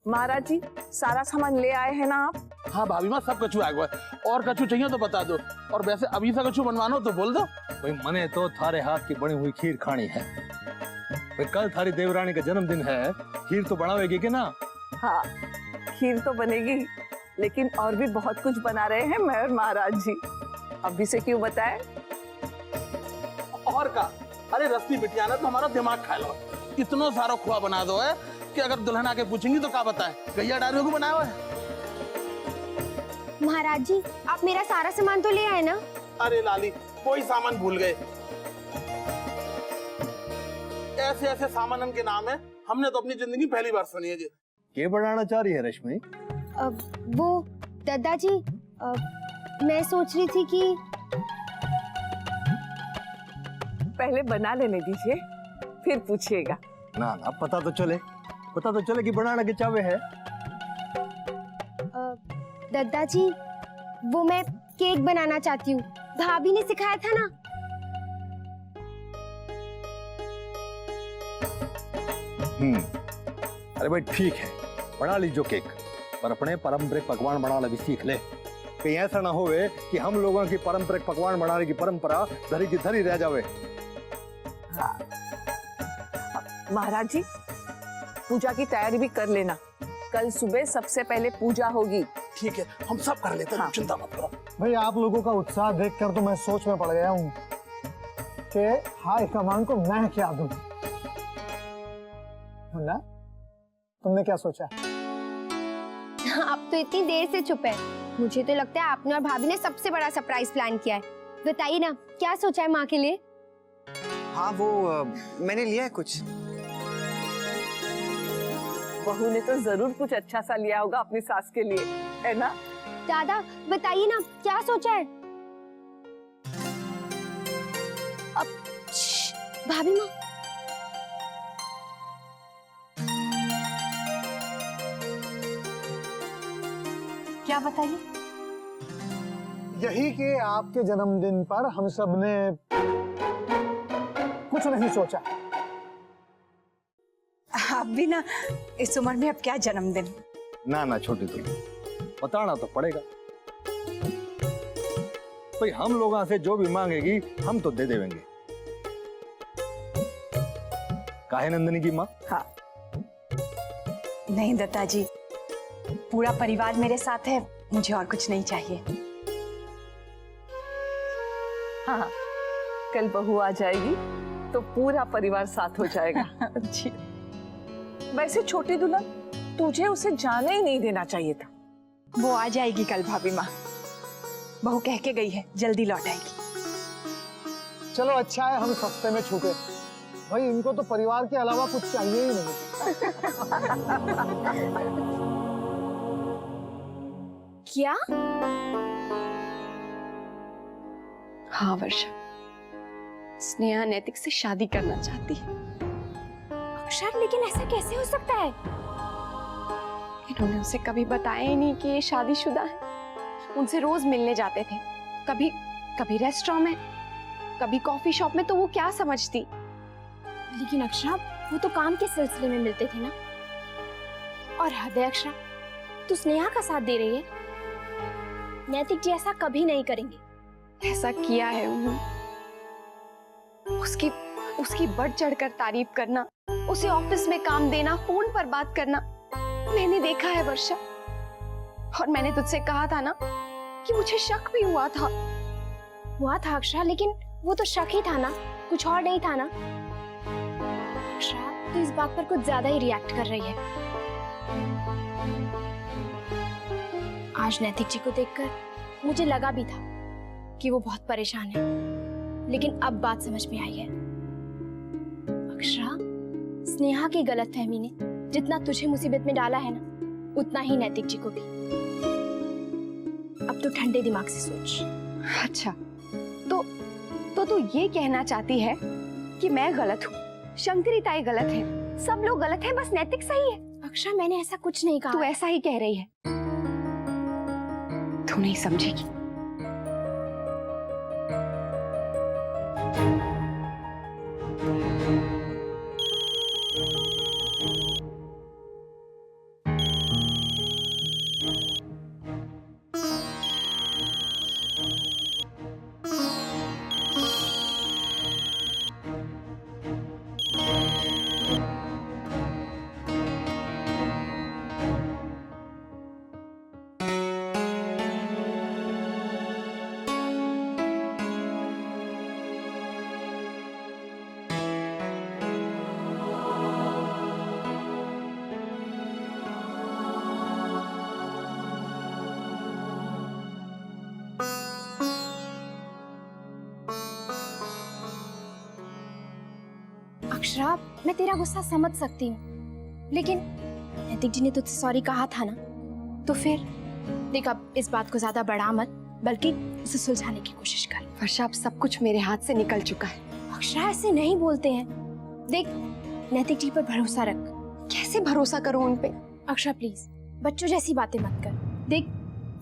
महाराज जी सारा सामान ले आए हैं ना आप? हाँ भाभी माँ, सब कछु आ गया। और कछु चाहिए तो बता दो, और वैसे अभी से कछु बनवानो तो बोल दो। भाई मने तो थारे हाथ की बनी हुई खीर खानी है। भाई कल थारी देवरानी का जन्मदिन है, खीर तो बनावेगी कि ना? हाँ खीर तो बनेगी, लेकिन और भी बहुत कुछ बना रहे हैं मैं और महाराज जी। अभी से क्यों बताए? और का, अरे रस्ती बिटिया ना तो हमारा दिमाग खा लो। इतना सारा खोआ बना दो है कि अगर दुल्हन आके पूछेंगी तो क्या बताए, गैया डारियों को बनाया हुआ है। महाराज जी आप मेरा सारा सामान तो ले आए ना? अरे लाली, कोई सामान भूल गए। ऐसे ऐसे सामान के नाम है, हमने तो अपनी जिंदगी पहली बार सुनी है जी। क्या बनाना चाह रही है रश्मि? वो दादाजी, मैं सोच रही थी कि पहले बना लेने दीजिए, फिर पूछिएगा। ना ना, पता तो चले कि बनाना के चावे है। दादाजी वो मैं केक बनाना चाहती हूँ, भाभी ने सिखाया था ना। अरे भाई ठीक है, बना लीजो केक, पर अपने पारंपरिक पकवान बनाना भी सीख ले। कहीं ऐसा ना होवे कि हम लोगों की पारंपरिक पकवान बनाने की परंपरा धरी की धरी रह जावे। हाँ। महाराज जी पूजा की तैयारी भी कर लेना, कल सुबह सबसे पहले पूजा होगी। ठीक है, हम सब कर लेते हैं। हाँ। चिंता मत करो भाई, आप लोगों का उत्साह देखकर तो मैं सोच में पड़ गया हूँ कि हाई कमान को मैं क्या दूं। मुन्ना, तुमने क्या सोचा? आप तो इतनी देर से चुप है, मुझे तो लगता है आपने और भाभी ने सबसे बड़ा सरप्राइज प्लान किया है। बताइए ना क्या सोचा है माँ के लिए? हाँ वो मैंने लिया है कुछ। बहू ने तो जरूर कुछ अच्छा सा लिया होगा अपनी सास के लिए, है ना? दादा बताइए ना क्या सोचा है? अब भाभी माँ, क्या बताइए? यही कि आपके जन्मदिन पर हम सब ने कुछ नहीं सोचा। आप भी ना इस उम्र में अब क्या जन्मदिन। ना ना छोटी तो बताना तो पड़ेगा भाई, हम लोगों से जो भी मांगेगी हम तो दे देंगे। काहे नंदनी की माँ? हाँ नहीं दत्ता जी, पूरा परिवार मेरे साथ है, मुझे और कुछ नहीं चाहिए। हाँ कल बहू आ जाएगी तो पूरा परिवार साथ हो जाएगा। जी। वैसे छोटी दुल्हन, तुझे उसे जाने ही नहीं देना चाहिए था। वो आ जाएगी कल भाभी माँ, बहू कह के गई है जल्दी लौट आएगी। चलो अच्छा है हम सस्ते में छूटे, भाई इनको तो परिवार के अलावा कुछ चाहिए ही नहीं। क्या? हाँ वर्षा, स्नेहा नैतिक से शादी करना चाहती है। अक्षर, लेकिन ऐसा कैसे हो सकता है? इन्होंने उसे कभी बताया ही नहीं कि ये शादीशुदा है। उनसे रोज मिलने जाते थे, कभी रेस्टोरेंट में, कभी कॉफी शॉप में, तो वो क्या समझती। लेकिन अक्षरा, वो तो काम के सिलसिले में मिलते थे ना। और हद है अक्षरा, तू स्नेहा का साथ दे रही है। नैतिक जी ऐसा कभी नहीं करेंगे। ऐसा किया है उन्होंने। उसकी बढ़ चढ़कर तारीफ करना, उसे ऑफिस में काम देना, फोन पर बात करना, मैंने देखा है वर्षा। और मैंने तुझसे कहा था ना कि मुझे शक भी हुआ था अक्षरा, लेकिन वो तो शक ही था ना, कुछ और नहीं था ना। अक्षरा तो इस बात पर कुछ ज्यादा ही रिएक्ट कर रही है। आज नैतिक जी को देखकर मुझे लगा भी था कि वो बहुत परेशान है, लेकिन अब बात समझ में आई है। अक्षरा, स्नेहा की गलतफहमी ने जितना तुझे मुसीबत में डाला है ना, उतना ही नैतिक जी को भी। अब तो ठंडे दिमाग से सोच। अच्छा, तो तू ये कहना चाहती है कि मैं गलत हूँ, शंकरी ताई गलत है, सब लोग गलत हैं, बस नैतिक सही है? अक्षरा, मैंने ऐसा कुछ नहीं कहा। तू ऐसा ही कह रही है। तू नहीं समझेगी। अक्षरा, मैं तेरा गुस्सा समझ सकती हूँ, लेकिन नैतिक जी ने तुझसे सॉरी कहा था ना, तो फिर देख अब इस बात को ज्यादा बढ़ा मत, बल्कि इसे सुलझाने की कोशिश कर। वर्षा, अब सब कुछ मेरे हाथ से निकल चुका है। अक्षरा, ऐसे नहीं बोलते हैं। देख, नैतिक जी पर भरोसा रख। कैसे भरोसा करूं उन पे? अक्षरा प्लीज, बच्चों जैसी बातें मत कर। देख,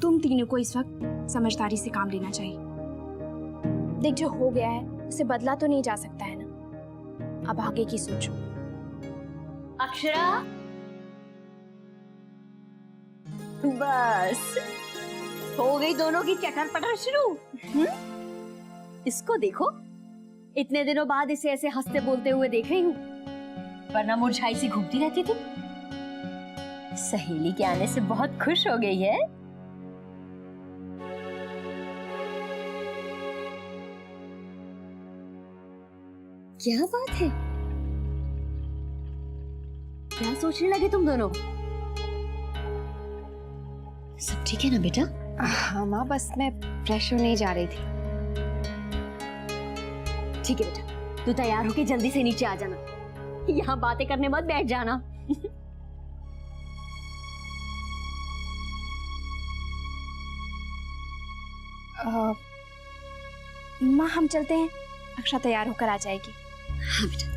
तुम तीनों को इस वक्त समझदारी से काम लेना चाहिए। देख, जो हो गया है उसे बदला तो नहीं जा सकता है ना, अब आगे की सोचो। अक्षरा, बस हो गई दोनों की चटर पटर शुरू। इसको देखो, इतने दिनों बाद इसे ऐसे हंसते बोलते हुए देख रही हूँ, वरना मुरझाई सी घूमती रहती थी। सहेली के आने से बहुत खुश हो गई है। क्या बात है? क्या सोचने लगे तुम दोनों? सब ठीक है ना बेटा? हाँ माँ, बस मैं फ्रेश होने जा रही थी। ठीक है बेटा, तू तैयार होके जल्दी से नीचे आ जाना, यहाँ बातें करने मत बैठ जाना। माँ, हम चलते हैं, अक्षरा तैयार होकर आ जाएगी। हाँ बेटा।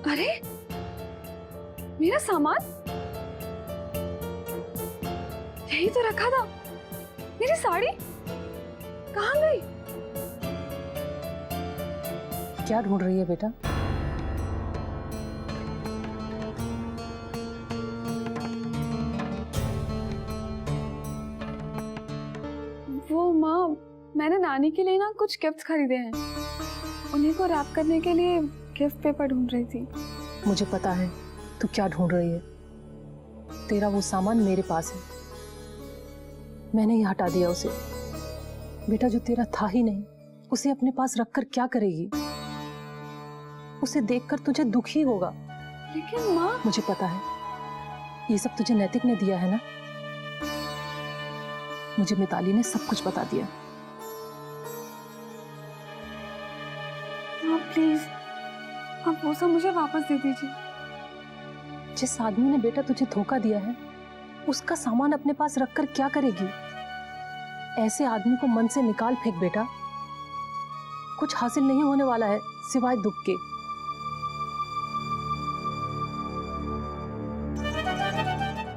अरे, मेरा सामान यही तो रखा था। मेरी साड़ी कहाँ गई? क्या ढूंढ रही है बेटा? वो माँ, मैंने नानी के लिए ना कुछ गिफ्ट खरीदे हैं, उन्हीं को रैप करने के लिए गिफ्ट पेपर ढूंढ रही थी। मुझे पता है तू क्या ढूंढ रही है। तेरा वो सामान मेरे पास है, मैंने ही हटा दिया उसे। बेटा, जो तेरा था ही नहीं, उसे अपने पास रखकर क्या करेगी? उसे देखकर तुझे दुख ही होगा। लेकिन माँ, मुझे पता है, ये सब तुझे नैतिक ने दिया है ना। मुझे मिताली ने सब कुछ बता दिया। माँ प्लीज, आप वो सब मुझे वापस दे दीजिए। जिस आदमी ने बेटा तुझे धोखा दिया है, उसका सामान अपने पास रखकर क्या करेगी? ऐसे आदमी को मन से निकाल फेंक बेटा। कुछ हासिल नहीं होने वाला है सिवाय दुख के।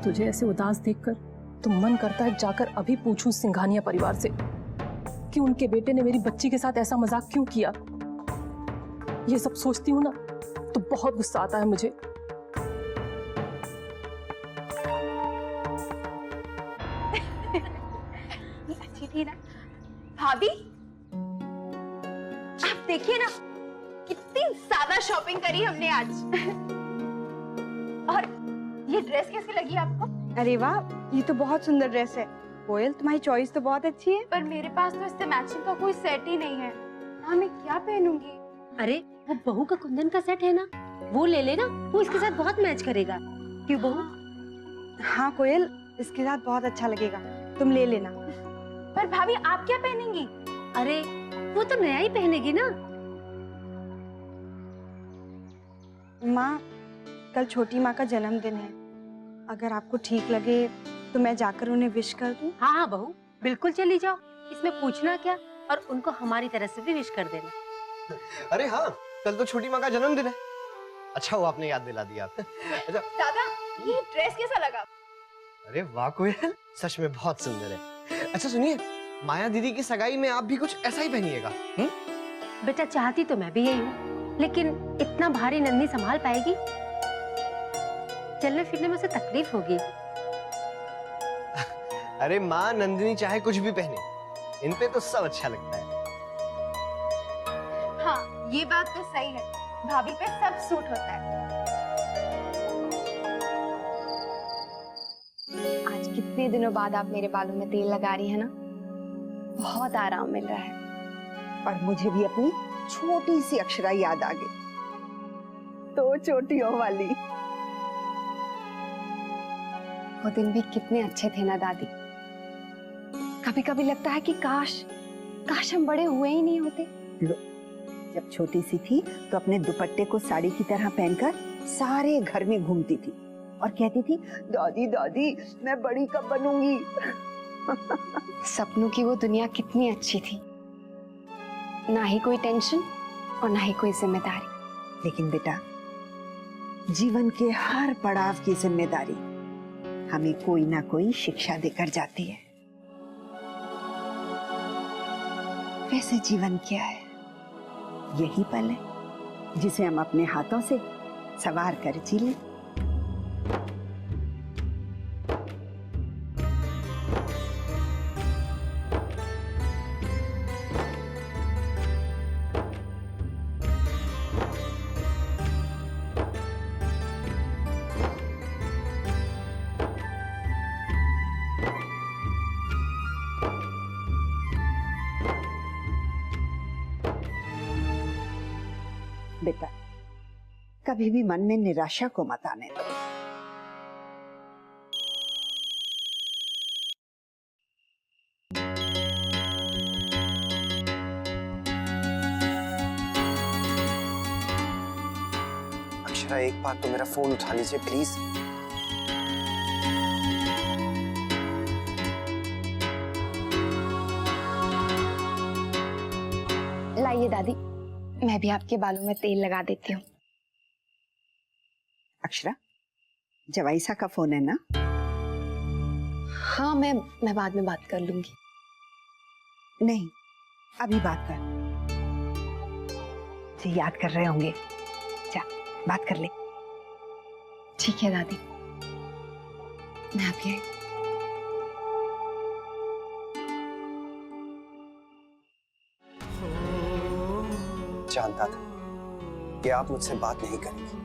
तुझे ऐसे उदास देखकर तो मन करता है जाकर अभी पूछूं सिंघानिया परिवार से कि उनके बेटे ने मेरी बच्ची के साथ ऐसा मजाक क्यों किया। ये सब सोचती हूँ ना तो बहुत गुस्सा आता है मुझे। अच्छी थी ना भाभी? आप देखिए ना, कितनी ज्यादा शॉपिंग करी हमने आज। और ये ड्रेस कैसी लगी आपको? अरे वाह, ये तो बहुत सुंदर ड्रेस है। कोयल, तुम्हारी चॉइस तो बहुत अच्छी है। पर मेरे पास तो इससे मैचिंग का कोई सेट ही नहीं है। हाँ, मैं क्या पहनूंगी? अरे वो बहू का कुंदन का सेट है ना, वो ले लेना, वो इसके साथ बहुत मैच करेगा। क्यों बहू? हाँ कोयल, इसके साथ बहुत अच्छा लगेगा, तुम ले लेना। पर भाभी, आप क्या पहनेंगी? अरे वो तो नया ही पहनेगी ना। माँ, कल छोटी माँ का जन्मदिन है, अगर आपको ठीक लगे तो मैं जाकर उन्हें विश कर दूं। हाँ हाँ बहू, बिल्कुल चली जाओ, इसमें पूछना क्या। और उनको हमारी तरफ से भी विश कर देना। अरे हाँ, कल तो छोटी माँ का जन्मदिन है। अच्छा हुआ आपने याद दिला दिया। अच्छा दादा, ये ड्रेस कैसा लगा? अरे वाह कोयल, सच में बहुत सुंदर है। अच्छा सुनिए, माया दीदी की सगाई में आप भी कुछ ऐसा ही पहनिएगा। बेटा, चाहती तो मैं भी यही हूँ, लेकिन इतना भारी नन्ही संभाल पाएगी? चलने फिरने में उसे तकलीफ होगी। अरे माँ, नंदिनी चाहे कुछ भी पहने, इन पे तो सब अच्छा लगता है। हाँ, ये बात तो सही है, भाभी पे सब सूट होता है। आज कितने दिनों बाद आप मेरे बालों में तेल लगा रही है ना, बहुत आराम मिल रहा है। और मुझे भी अपनी छोटी सी अक्षरा याद आ गई, तो चोटियों वाली। वो दिन भी कितने अच्छे थे ना दादी। कभी कभी लगता है कि काश हम बड़े हुए ही नहीं होते। जब छोटी सी थी तो अपने दुपट्टे को साड़ी की तरह पहनकर सारे घर में घूमती थी और कहती थी, दादी दादी मैं बड़ी कब बनूंगी। सपनों की वो दुनिया कितनी अच्छी थी, ना ही कोई टेंशन और ना ही कोई जिम्मेदारी। लेकिन बेटा, जीवन के हर पड़ाव की जिम्मेदारी हमें कोई ना कोई शिक्षा देकर जाती है। वैसे जीवन क्या है? यही पल है जिसे हम अपने हाथों से सवार कर जी लें। बेटा, कभी भी मन में निराशा को मत आने दो। अक्षरा, एक बार तो मेरा फोन उठा लीजिए प्लीज। लाइए दादी, मैं भी आपके बालों में तेल लगा देती हूँ। अक्षरा, जवाईसा का फोन है ना? हाँ, मैं बाद में बात कर लूंगी। नहीं, अभी बात कर। जी याद कर रहे होंगे, जा बात कर ले। ठीक है दादी, मैं अभी आई। जानता था कि आप मुझसे बात नहीं करेंगी।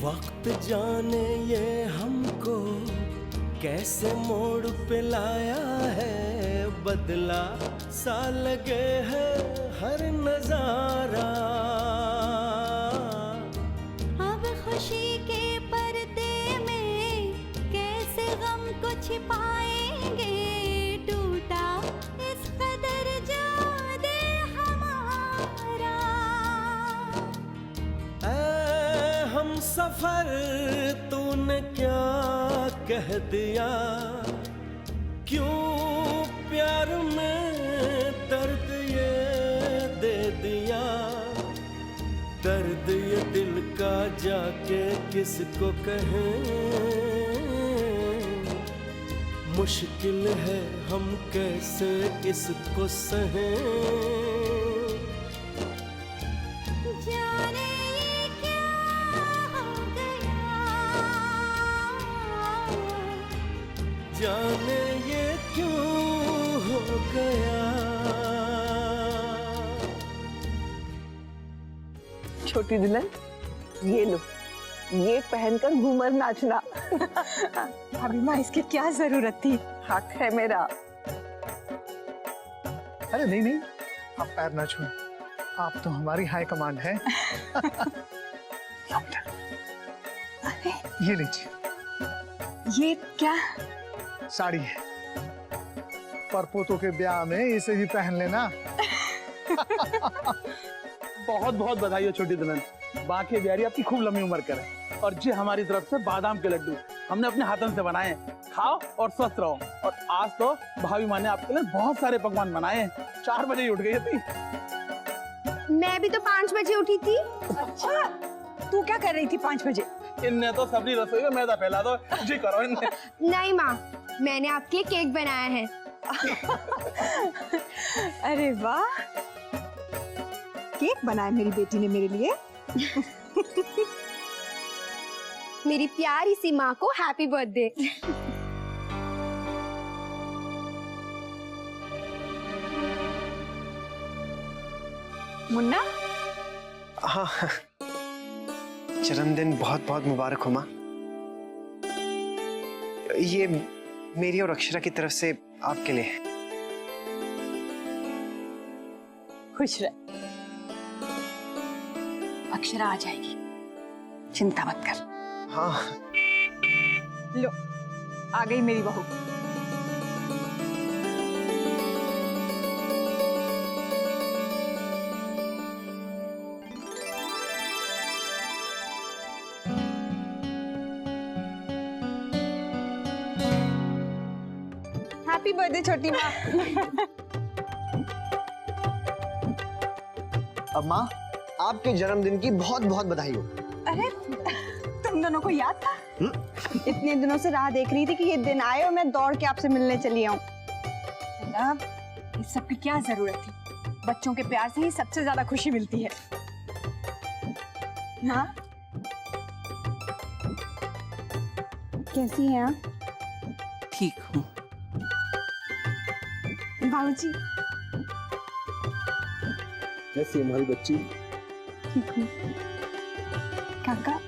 वक्त जाने ये हमको कैसे मोड़ पे लाया है, बदला सा लगे है हर नजारा। अब खुशी के पर्दे में कैसे गम को छिपाएंगे, टूटा इस कदर जो दिल हमारा। हम सफर तूने क्या कह दिया, क्यों प्यार में दर्द ये दे दिया। दर्द ये दिल का जाके किसको कहें, मुश्किल है हम कैसे इसको सहें। जाने ये क्यों हो गया। छोटी दुल्हन, ये लो, ये पहनकर घूमर नाचना। अभी माँ, इसकी क्या जरूरत थी? हक है मेरा। अरे नहीं नहीं, आप पैर ना छूएं, आप तो हमारी हाई कमांड है। ये लीजिए। ये क्या? साड़ी है, परपोतों के ब्याह में इसे भी पहन लेना। बहुत बहुत बधाई हो छोटी दुल्हन, बाकी ब्यारी आपकी खूब लंबी उम्र करे। और जी हमारी तरफ से बादाम के लड्डू हमने अपने हाथों से बनाए हैं। खाओ और स्वस्थ रहो। और आज तो भाभी माँ ने आपके लिए बहुत सारे पकवान बनाए हैं। 4 बजे ही उठ गई थी। मैं भी तो 5 बजे उठी थी। अच्छा, तू क्या कर रही थी 5 बजे? इनने तो सबरी रसोई में मैदा फैला दो जी करो इनने। नहीं माँ, मैंने आपके लिए केक बनाया है। अरे वाह, केक बनाया मेरी बेटी ने मेरे लिए। मेरी प्यारी सी माँ को हैप्पी बर्थडे। मुन्ना, हाँ, जन्मदिन बहुत बहुत मुबारक हो माँ। ये मेरी और अक्षरा की तरफ से आपके लिए। खुश रह। अक्षरा आ जाएगी, चिंता मत कर। हाँ। लो, आ गई मेरी बहू। हैप्पी बर्थडे छोटी माँ। अब माँ, आपके जन्मदिन की बहुत बहुत बधाई हो। अरे, तुम दोनों को याद था? इतने दिनों से राह देख रही थी कि ये दिन आए और मैं दौड़ के आपसे मिलने चली आऊं। इस सब की क्या जरूरत थी? बच्चों के प्यार से ही सबसे ज्यादा खुशी मिलती है। हाँ, कैसी हैं आप? ठीक हूँ। बाबूजी, कैसी है हमारी बच्ची? ठीक हूँ। काका,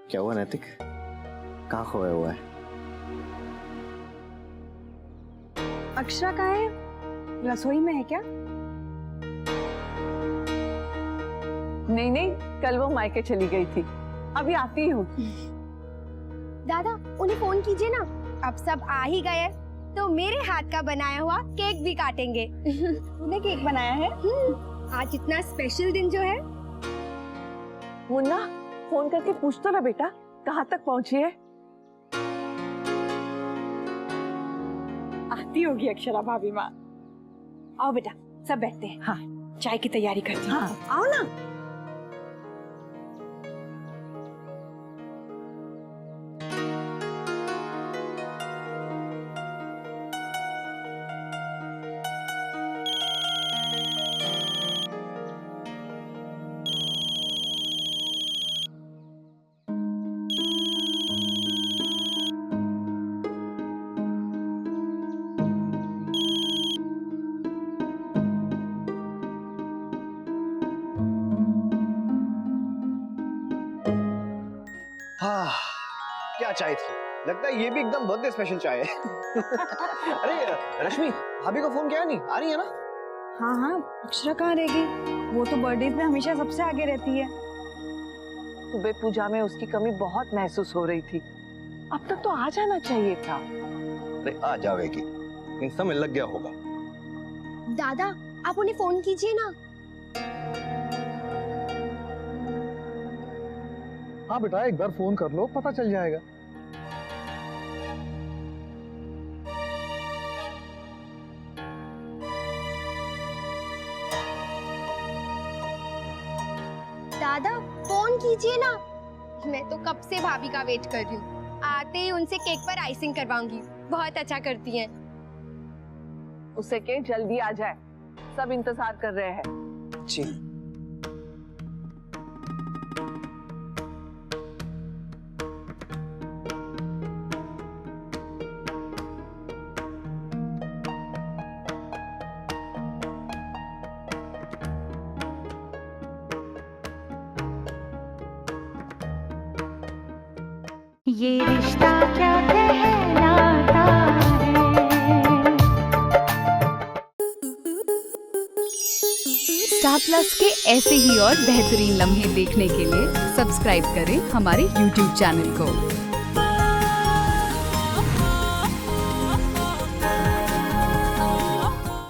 क्या हुआ नैतिक? कहाँ खोया हुआ है? अक्षरा कहाँ है? रसोई में है क्या? नहीं नहीं, कल वो मायके चली गई थी, अभी आती हूँ। दादा, उन्हें फोन कीजिए ना। अब सब आ ही गए तो मेरे हाथ का बनाया हुआ केक भी काटेंगे। तूने केक बनाया है? आज इतना स्पेशल दिन जो है। मुन्ना, फोन करके पूछ तो ना बेटा, कहाँ तक पहुँची है? आती होगी अक्षरा भाभी माँ। आओ बेटा, सब बैठते हैं। हाँ, चाय की तैयारी करते हैं। हाँ, आओ ना। हाँ, क्या चाय थी। लगता है ये भी एकदम बर्थडे स्पेशल चाय है। अरे रश्मि, भाभी को फोन किया नहीं? आ रही है ना? हाँ हाँ, अक्षरा कहाँ रहेगी? वो तो बर्थडे में हमेशा सबसे आगे रहती है। सुबह पूजा में उसकी कमी बहुत महसूस हो रही थी, अब तक तो आ जाना चाहिए था। अरे आ जाएगी, इन समय लग गया होगा। दादा, आप उन्हें फोन कीजिए ना। हाँ बेटा, एक बार फोन कर लो, पता चल जाएगा। दादा, फोन कीजिए ना। मैं तो कब से भाभी का वेट कर रही हूँ। आते ही उनसे केक पर आइसिंग करवाऊंगी, बहुत अच्छा करती हैं। उसे के जल्दी आ जाए, सब इंतजार कर रहे हैं। जी। ये रिश्ता क्या कहलाता है। स्टार प्लस के ऐसे ही और बेहतरीन लम्हे देखने के लिए सब्सक्राइब करें हमारे YouTube चैनल को।